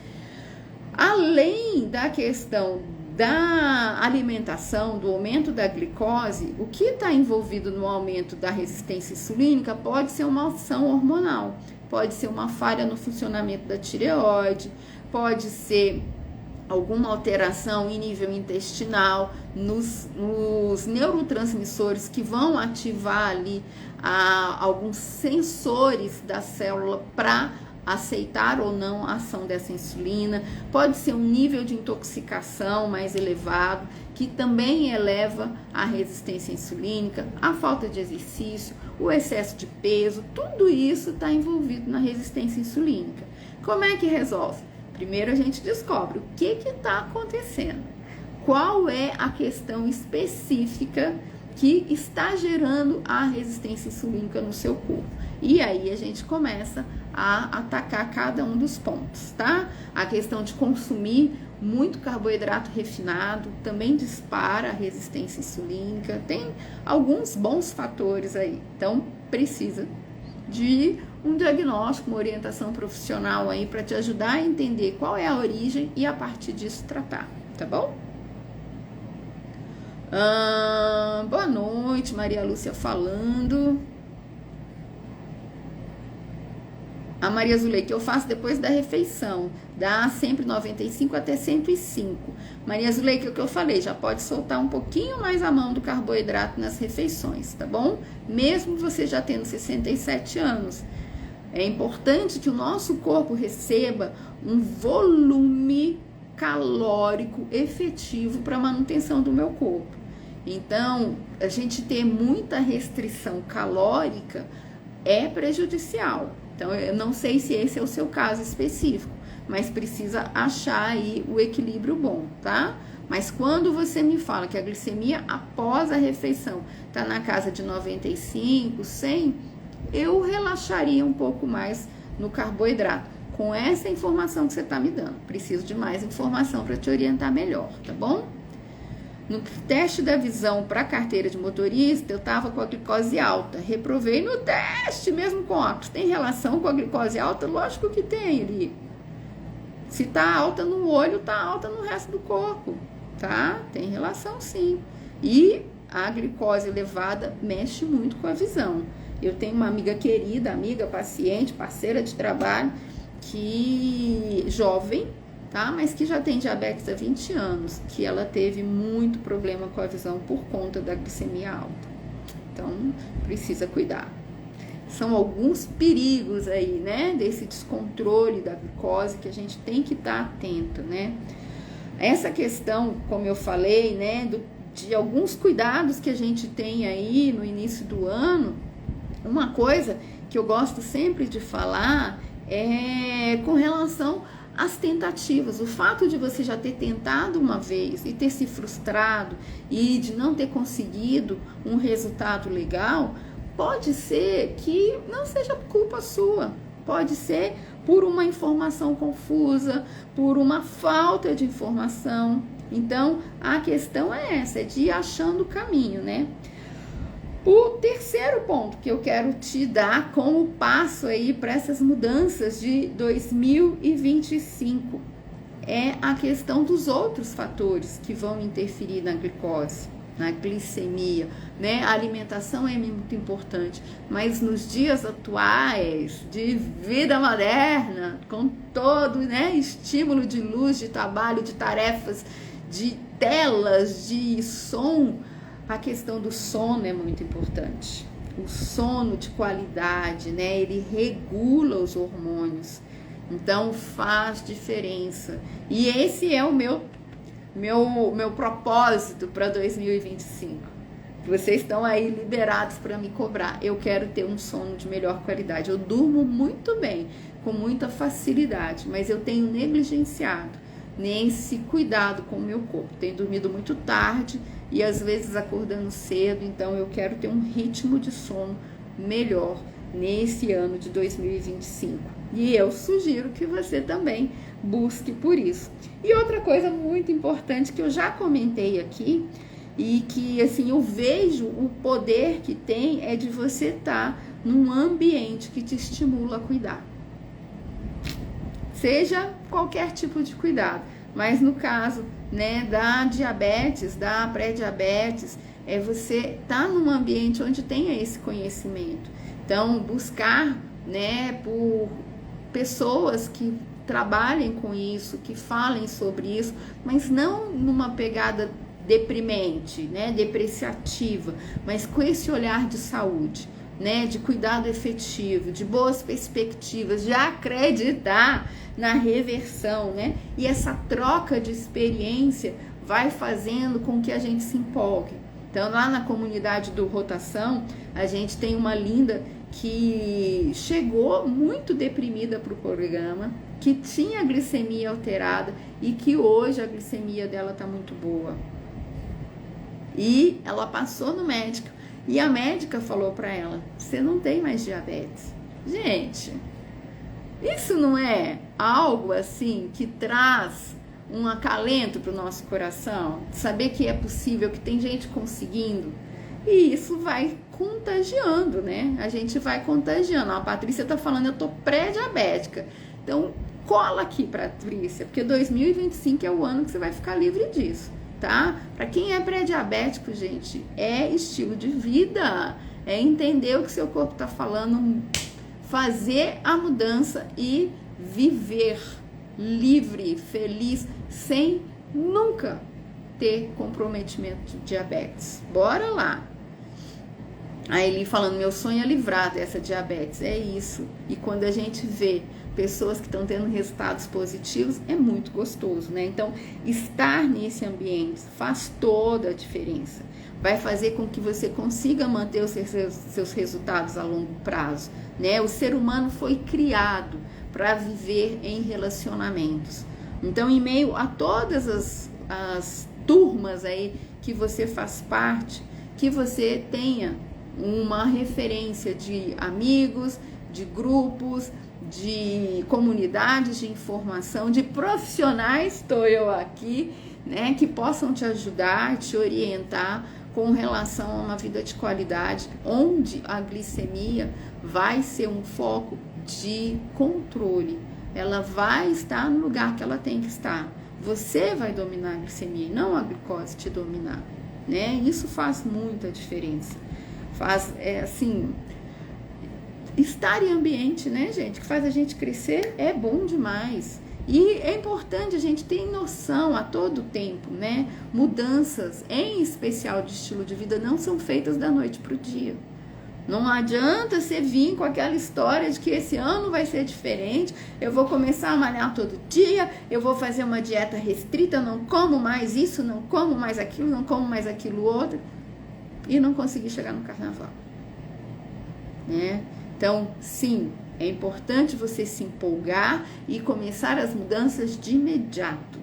Além da questão da alimentação, do aumento da glicose, o que está envolvido no aumento da resistência insulínica pode ser uma ação hormonal, pode ser uma falha no funcionamento da tireoide, pode ser alguma alteração em nível intestinal, nos neurotransmissores que vão ativar ali alguns sensores da célula para aceitar ou não a ação dessa insulina. Pode ser um nível de intoxicação mais elevado, que também eleva a resistência insulínica, a falta de exercício, o excesso de peso, tudo isso está envolvido na resistência insulínica. Como é que resolve? Primeiro a gente descobre o que está acontecendo, qual é a questão específica que está gerando a resistência insulínica no seu corpo. E aí a gente começa a atacar cada um dos pontos, tá? A questão de consumir muito carboidrato refinado também dispara a resistência insulínica. Tem alguns bons fatores aí. Então, precisa de um diagnóstico, uma orientação profissional aí para te ajudar a entender qual é a origem e a partir disso tratar, tá bom? Boa noite, Maria Lúcia falando. A Maria Zuleika, eu faço depois da refeição, dá sempre 95 até 105. Maria Zuleika, o que eu falei, já pode soltar um pouquinho mais a mão do carboidrato nas refeições, tá bom? Mesmo você já tendo 67 anos. É importante que o nosso corpo receba um volume calórico efetivo para a manutenção do meu corpo. Então, a gente ter muita restrição calórica é prejudicial. Então, eu não sei se esse é o seu caso específico, mas precisa achar aí o equilíbrio bom, tá? Mas quando você me fala que a glicemia após a refeição tá na casa de 95, 100, eu relaxaria um pouco mais no carboidrato. Com essa informação que você tá me dando, preciso de mais informação para te orientar melhor, tá bom? No teste da visão para carteira de motorista, eu estava com a glicose alta. Reprovei no teste, mesmo com óculos. Tem relação com a glicose alta? Lógico que tem ali. Se tá alta no olho, tá alta no resto do corpo, tá? Tem relação sim. E a glicose elevada mexe muito com a visão. Eu tenho uma amiga querida, amiga, paciente, parceira de trabalho, que jovem, tá? Mas que já tem diabetes há 20 anos, que ela teve muito problema com a visão por conta da glicemia alta. Então, precisa cuidar. São alguns perigos aí, né? Desse descontrole da glicose que a gente tem que estar atento, né? Essa questão, como eu falei, né? De alguns cuidados que a gente tem aí no início do ano, uma coisa que eu gosto sempre de falar é com relação as tentativas, o fato de você já ter tentado uma vez e ter se frustrado e de não ter conseguido um resultado legal, pode ser que não seja culpa sua, pode ser por uma informação confusa, por uma falta de informação. Então, a questão é essa, é de ir achando o caminho, né? O terceiro ponto que eu quero te dar como passo aí para essas mudanças de 2025 é a questão dos outros fatores que vão interferir na glicose, na glicemia, né? A alimentação é muito importante, mas nos dias atuais de vida moderna, com todo, né, estímulo de luz, de trabalho, de tarefas, de telas, de som, a questão do sono é muito importante. O sono de qualidade, né? Ele regula os hormônios. Então faz diferença. E esse é o meu propósito para 2025. Vocês estão aí liberados para me cobrar. Eu quero ter um sono de melhor qualidade. Eu durmo muito bem, com muita facilidade, mas eu tenho negligenciado nesse cuidado com o meu corpo. Tenho dormido muito tarde e às vezes acordando cedo, então eu quero ter um ritmo de sono melhor nesse ano de 2025. E eu sugiro que você também busque por isso. E outra coisa muito importante que eu já comentei aqui e que assim eu vejo o poder que tem é de você estar num ambiente que te estimula a cuidar. Seja qualquer tipo de cuidado, mas no caso, né, da diabetes, da pré-diabetes, é você estar num ambiente onde tenha esse conhecimento. Então, buscar, né, por pessoas que trabalhem com isso, que falem sobre isso, mas não numa pegada deprimente, né, depreciativa, mas com esse olhar de saúde, né, de cuidado efetivo, de boas perspectivas, de acreditar na reversão, né? E essa troca de experiência vai fazendo com que a gente se empolgue. Então, lá na comunidade do Rotação, a gente tem uma linda que chegou muito deprimida para o programa, que tinha glicemia alterada e que hoje a glicemia dela está muito boa. E ela passou no médico e a médica falou para ela: você não tem mais diabetes. Gente, isso não é algo assim que traz um acalento para o nosso coração? Saber que é possível, que tem gente conseguindo. E isso vai contagiando, né? A gente vai contagiando. A Patrícia tá falando, eu tô pré-diabética. Então, cola aqui, Patrícia, porque 2025 é o ano que você vai ficar livre disso, tá? Para quem é pré-diabético, gente, é estilo de vida, é entender o que seu corpo tá falando, fazer a mudança e viver livre, feliz, sem nunca ter comprometimento de diabetes. Bora lá! Aí ele falando, meu sonho é livrar dessa diabetes, é isso. E quando a gente vê pessoas que estão tendo resultados positivos, é muito gostoso, né? Então, estar nesse ambiente faz toda a diferença. Vai fazer com que você consiga manter os seus resultados a longo prazo, né? O ser humano foi criado para viver em relacionamentos. Então, em meio a todas as turmas aí que você faz parte, que você tenha uma referência de amigos, de grupos, de comunidades de informação, de profissionais, estou eu aqui, né, que possam te ajudar, te orientar com relação a uma vida de qualidade, onde a glicemia vai ser um foco de controle. Ela vai estar no lugar que ela tem que estar. Você vai dominar a glicemia e não a glicose te dominar, né? Isso faz muita diferença. Faz, assim, estar em ambiente, né, gente, que faz a gente crescer é bom demais. E é importante a gente ter noção a todo tempo, né? Mudanças, em especial de estilo de vida, não são feitas da noite para o dia. Não adianta você vir com aquela história de que esse ano vai ser diferente, eu vou começar a malhar todo dia, eu vou fazer uma dieta restrita, não como mais isso, não como mais aquilo, não como mais aquilo outro, e não conseguir chegar no carnaval, né? Então, sim, é importante você se empolgar e começar as mudanças de imediato,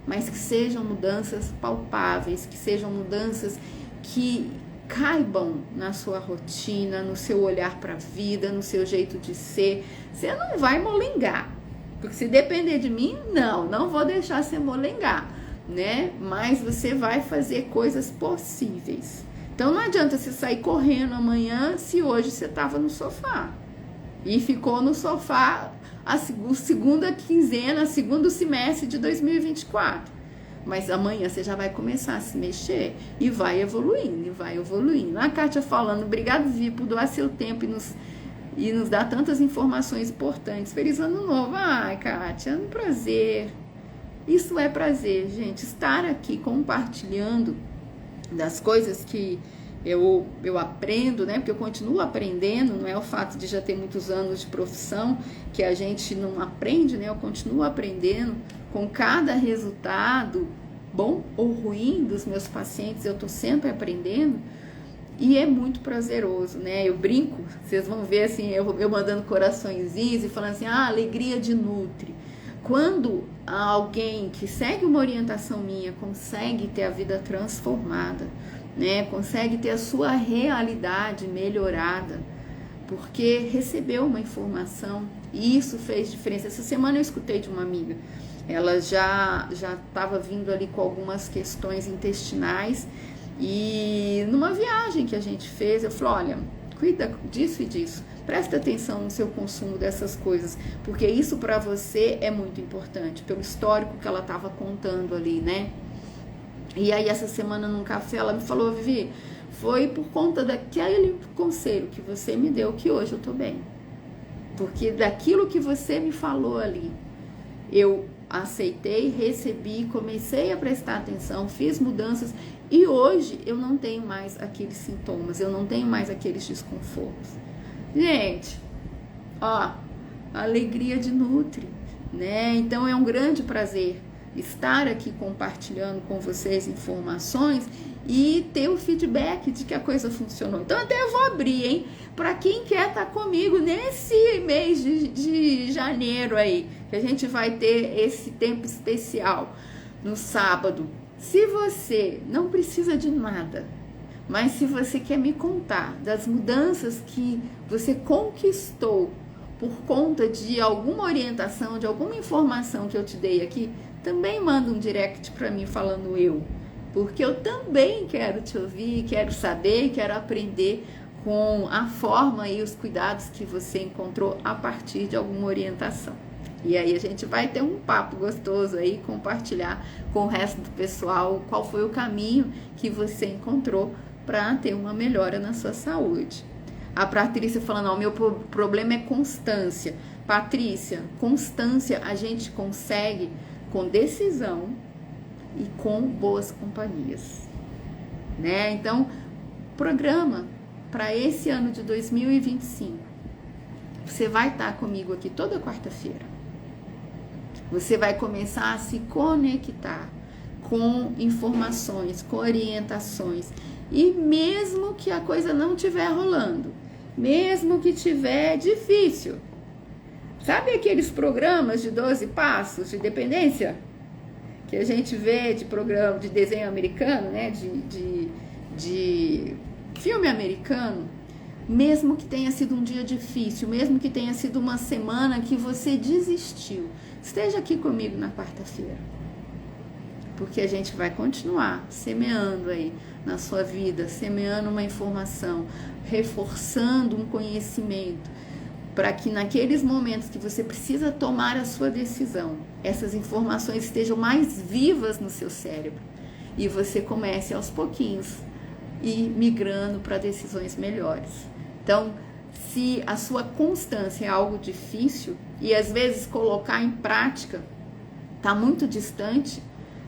mas que sejam mudanças palpáveis, que sejam mudanças que caibam na sua rotina, no seu olhar para a vida, no seu jeito de ser. Você não vai molengar, porque se depender de mim, não vou deixar você molengar, né? Mas você vai fazer coisas possíveis. Então não adianta você sair correndo amanhã se hoje você estava no sofá e ficou no sofá a segunda quinzena, segundo semestre de 2024. Mas amanhã você já vai começar a se mexer e vai evoluindo, e vai evoluindo. A Kátia falando, obrigado, Vi, por doar seu tempo e nos dar tantas informações importantes. Feliz ano novo. Ai, Kátia, é um prazer. Isso é prazer, gente. Estar aqui compartilhando das coisas que eu aprendo, né? Porque eu continuo aprendendo, não é o fato de já ter muitos anos de profissão que a gente não aprende, né? Eu continuo aprendendo com cada resultado, bom ou ruim, dos meus pacientes, eu tô sempre aprendendo e é muito prazeroso, né? Eu brinco, vocês vão ver assim, eu mandando coraçõezinhos e falando assim, alegria de Nutri. Quando alguém que segue uma orientação minha consegue ter a vida transformada, né? Consegue ter a sua realidade melhorada, porque recebeu uma informação e isso fez diferença. Essa semana eu escutei de uma amiga, ela já estava vindo ali com algumas questões intestinais e numa viagem que a gente fez, eu falei, olha, cuida disso e disso, presta atenção no seu consumo dessas coisas, porque isso para você é muito importante, pelo histórico que ela estava contando ali, né? E aí essa semana num café ela me falou, Vivi, foi por conta daquele conselho que você me deu que hoje eu tô bem, porque daquilo que você me falou ali, eu aceitei, recebi, comecei a prestar atenção, fiz mudanças e hoje eu não tenho mais aqueles sintomas, eu não tenho mais aqueles desconfortos. Gente, ó, alegria de Nutri, né? Então é um grande prazer estar aqui compartilhando com vocês informações e ter o feedback de que a coisa funcionou. Então até eu vou abrir, hein? Para quem quer estar comigo nesse mês de janeiro aí, que a gente vai ter esse tempo especial no sábado, Se você não precisa de nada, mas se você quer me contar das mudanças que você conquistou por conta de alguma orientação, de alguma informação que eu te dei aqui, também manda um direct para mim falando eu. Porque eu também quero te ouvir, quero saber, quero aprender com a forma e os cuidados que você encontrou a partir de alguma orientação. E aí a gente vai ter um papo gostoso aí, compartilhar com o resto do pessoal qual foi o caminho que você encontrou para ter uma melhora na sua saúde. A Patrícia falando, ó, o meu problema é constância. Patrícia, constância a gente consegue com decisão e com boas companhias, né? Então, programa para esse ano de 2025. Você vai estar comigo aqui toda quarta-feira. Você vai começar a se conectar com informações, com orientações. E mesmo que a coisa não estiver rolando, mesmo que estiver difícil, sabe aqueles programas de 12 passos de dependência? Que a gente vê de programa de desenho americano, né? De filme americano. Mesmo que tenha sido um dia difícil, mesmo que tenha sido uma semana que você desistiu, esteja aqui comigo na quarta-feira. Porque a gente vai continuar semeando aí na sua vida, semeando uma informação, reforçando um conhecimento, para que naqueles momentos que você precisa tomar a sua decisão, essas informações estejam mais vivas no seu cérebro e você comece aos pouquinhos ir migrando para decisões melhores. Então, se a sua constância é algo difícil e às vezes colocar em prática está muito distante,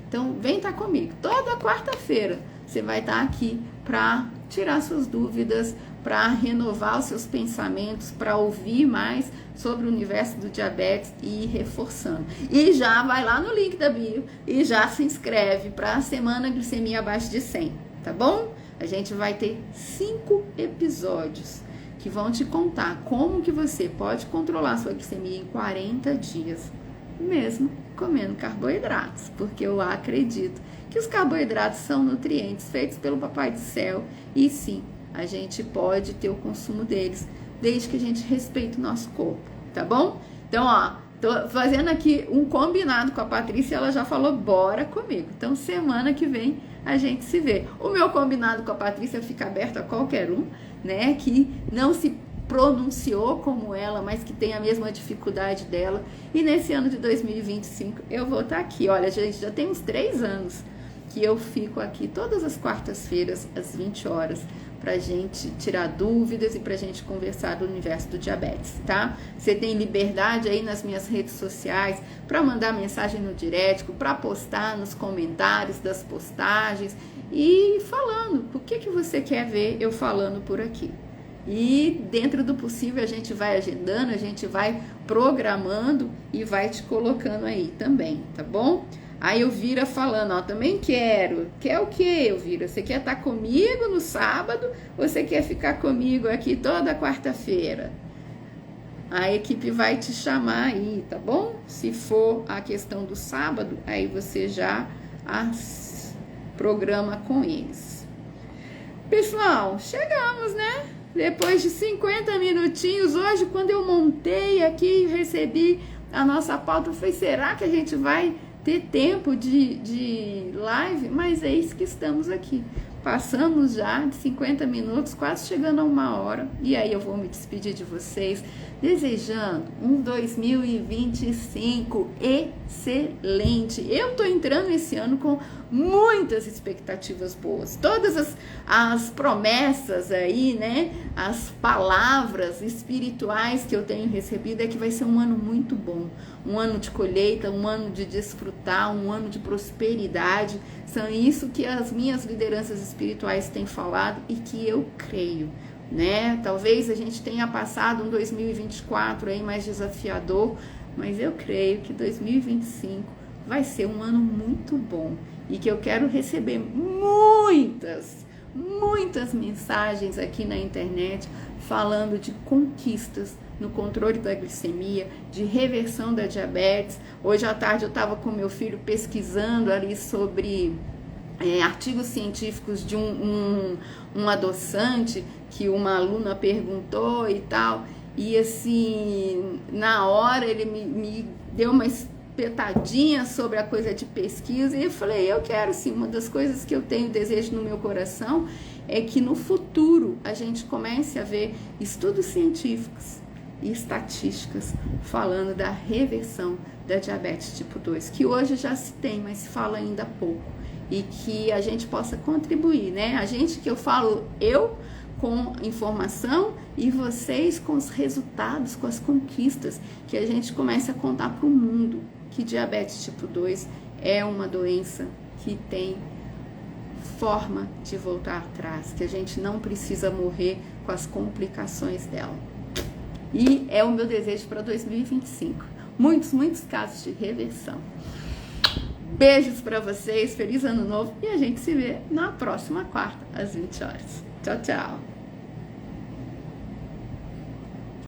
então vem estar comigo. Toda quarta-feira você vai estar aqui para tirar suas dúvidas, para renovar os seus pensamentos, para ouvir mais sobre o universo do diabetes e ir reforçando. E já vai lá no link da bio e já se inscreve para a semana glicemia abaixo de 100, tá bom? A gente vai ter 5 episódios que vão te contar como que você pode controlar sua glicemia em 40 dias, mesmo comendo carboidratos, porque eu acredito que os carboidratos são nutrientes feitos pelo Papai do Céu e sim, a gente pode ter o consumo deles, desde que a gente respeite o nosso corpo, tá bom? Então, ó, tô fazendo aqui um combinado com a Patrícia, ela já falou, bora comigo. Então, semana que vem a gente se vê. O meu combinado com a Patrícia fica aberto a qualquer um, né, que não se pronunciou como ela, mas que tem a mesma dificuldade dela. E nesse ano de 2025 eu vou estar aqui. Olha, gente, já tem uns 3 anos que eu fico aqui todas as quartas-feiras, às 20 horas, pra gente tirar dúvidas e pra gente conversar do universo do diabetes, tá? Você tem liberdade aí nas minhas redes sociais pra mandar mensagem no direct, pra postar nos comentários das postagens e falando o que você quer ver eu falando por aqui. E dentro do possível a gente vai agendando, a gente vai programando e vai te colocando aí também, tá bom? Aí Elvira falando, ó, também quero. Quer o quê, Elvira? Você quer estar comigo no sábado ou você quer ficar comigo aqui toda quarta-feira? A equipe vai te chamar aí, tá bom? Se for a questão do sábado, aí você já programa com eles. Pessoal, chegamos, né? Depois de 50 minutinhos, hoje quando eu montei aqui e recebi a nossa pauta, eu falei, será que a gente vai ter tempo de live? Mas é isso que estamos aqui. Passamos já de 50 minutos, quase chegando a 1 hora. E aí eu vou me despedir de vocês, desejando um 2025 excelente. Eu tô entrando esse ano com muitas expectativas boas. Todas as promessas aí, né? As palavras espirituais que eu tenho recebido é que vai ser um ano muito bom. Um ano de colheita, um ano de desfrutar, um ano de prosperidade. São isso que as minhas lideranças espirituais têm falado e que eu creio, né? Talvez a gente tenha passado um 2024 aí mais desafiador, mas eu creio que 2025 vai ser um ano muito bom e que eu quero receber muitas mensagens aqui na internet falando de conquistas no controle da glicemia, de reversão da diabetes. Hoje à tarde eu estava com meu filho pesquisando ali sobre artigos científicos de um adoçante que uma aluna perguntou e tal, e assim, na hora ele me deu uma espetadinha sobre a coisa de pesquisa, e eu falei, eu quero sim, uma das coisas que eu tenho desejo no meu coração é que no futuro a gente comece a ver estudos científicos e estatísticas falando da reversão da diabetes tipo 2, que hoje já se tem, mas se fala ainda pouco, e que a gente possa contribuir, né? A gente, que eu falo, eu com informação e vocês com os resultados, com as conquistas, que a gente comece a contar para o mundo que diabetes tipo 2 é uma doença que tem forma de voltar atrás, que a gente não precisa morrer com as complicações dela. E é o meu desejo para 2025. Muitos casos de reversão. Beijos para vocês, feliz ano novo, e a gente se vê na próxima quarta, às 20 horas. Tchau, tchau!